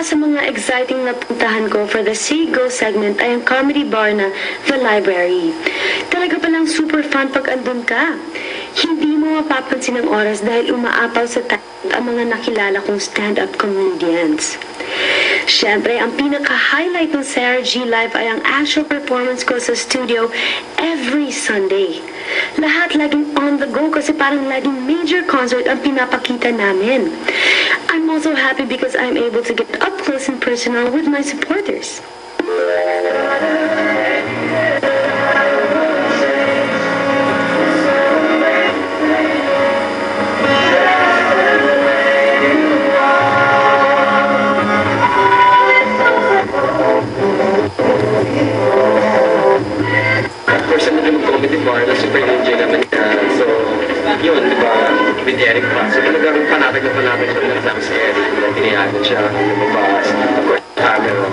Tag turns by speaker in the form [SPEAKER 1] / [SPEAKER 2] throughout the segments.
[SPEAKER 1] Isa sa mga exciting na puntahan ko for the See Go segment ay ang comedy bar na The Library. Talaga palang super fun pag andun ka. Hindi mo mapapansin ang oras dahil umaapaw sa ang mga nakilala kong stand-up comedians. Siyempre, ang pinaka-highlight ng Sarah G Live ay ang actual performance ko sa studio every Sunday. Lahat laging on the go kasi parang laging major concert ang pinapakita namin. I'm also happy because I'm able to get up close and personal with my supporters.
[SPEAKER 2] Bar na super enjoy naman niya. So, yun, di ba, with Eric pa. So, talagang panatag siya ng sabi si Eric. Tinihanan siya, lumabas, of course, camera.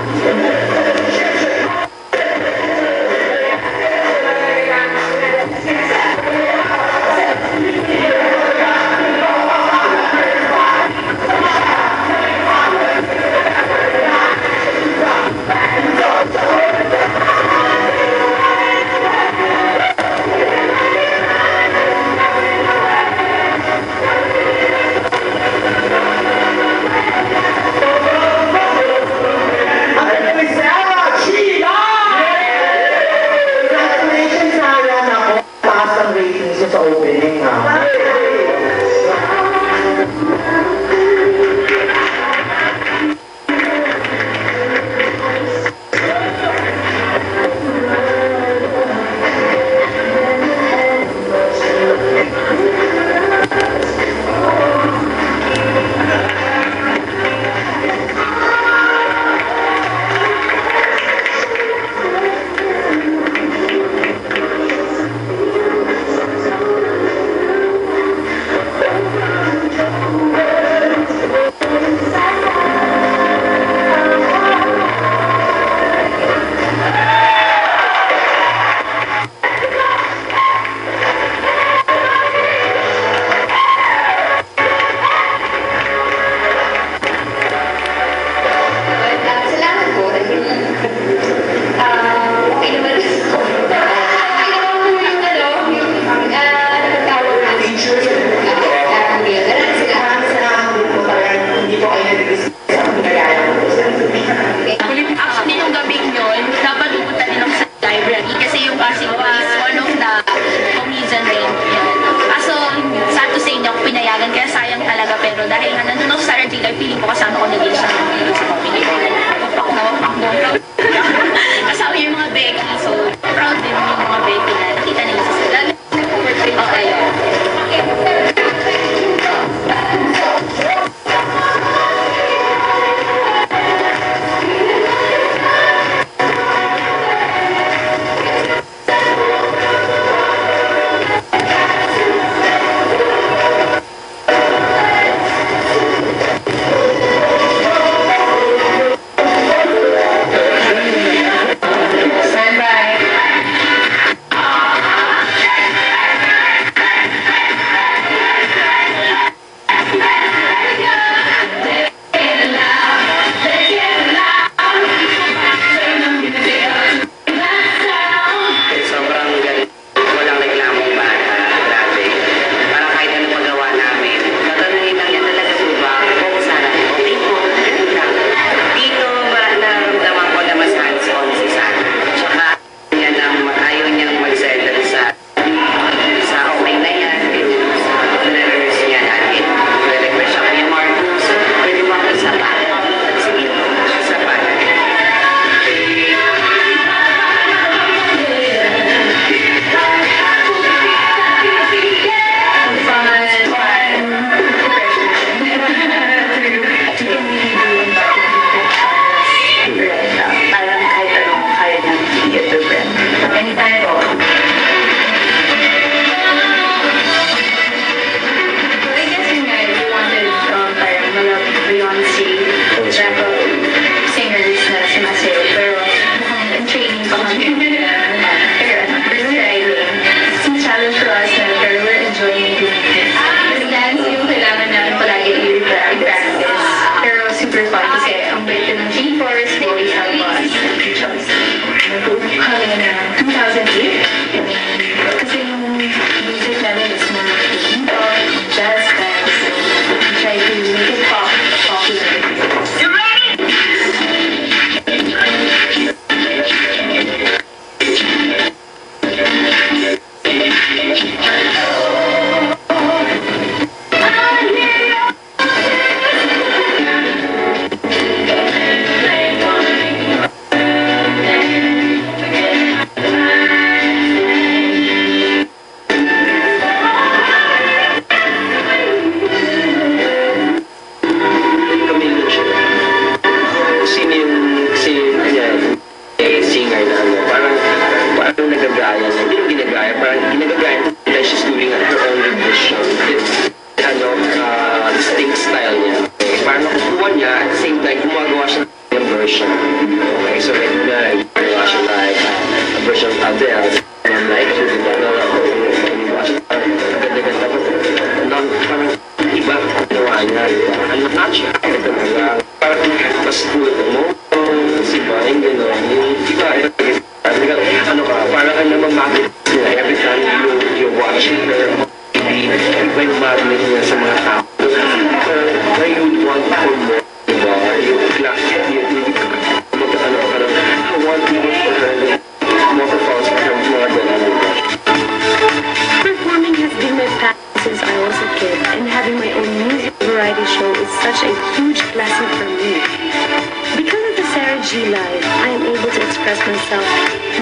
[SPEAKER 1] myself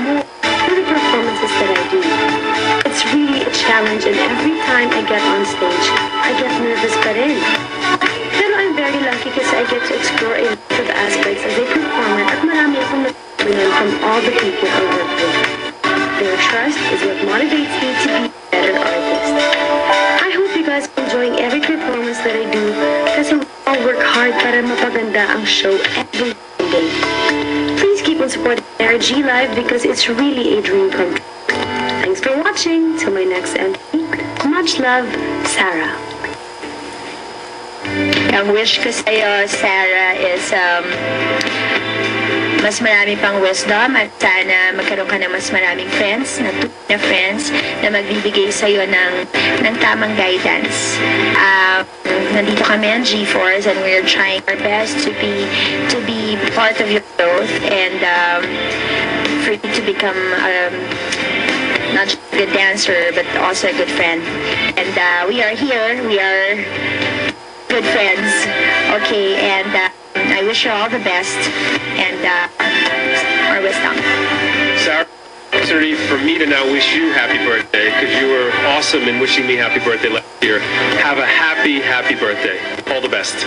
[SPEAKER 1] more for the performances that I do. It's really a challenge, and every time I get on stage, I get nervous pa rin. Pero I'm very lucky kasi I get to explore a lot of aspects as a performer at marami akong natutunan from all the people I work with. Their trust is what motivates me to be a better artist. I hope you guys are enjoying every performance that I do kasi we all work hard para mapaganda ang show every day. Please keep on supporting RG Live because it's really a dream come true. Thanks for watching. Till my next MP. Much love, Sarah.
[SPEAKER 3] Ang wish ko sa'yo, Sarah, is mas marami pang wisdom at sana magkaroon ka ng mas maraming friends, na friends na magbibigay sa'yo ng tamang guidance. Nandito kami ang G-Force and we're trying our best to be part of your growth and for you to become not just a good dancer but also a good friend. And we are here, we are good friends, okay, and I wish you all the best and our wisdom.
[SPEAKER 4] Sarah, opportunity for me to now wish you happy birthday because you were awesome in wishing me happy birthday last year. Have a happy birthday. All the best.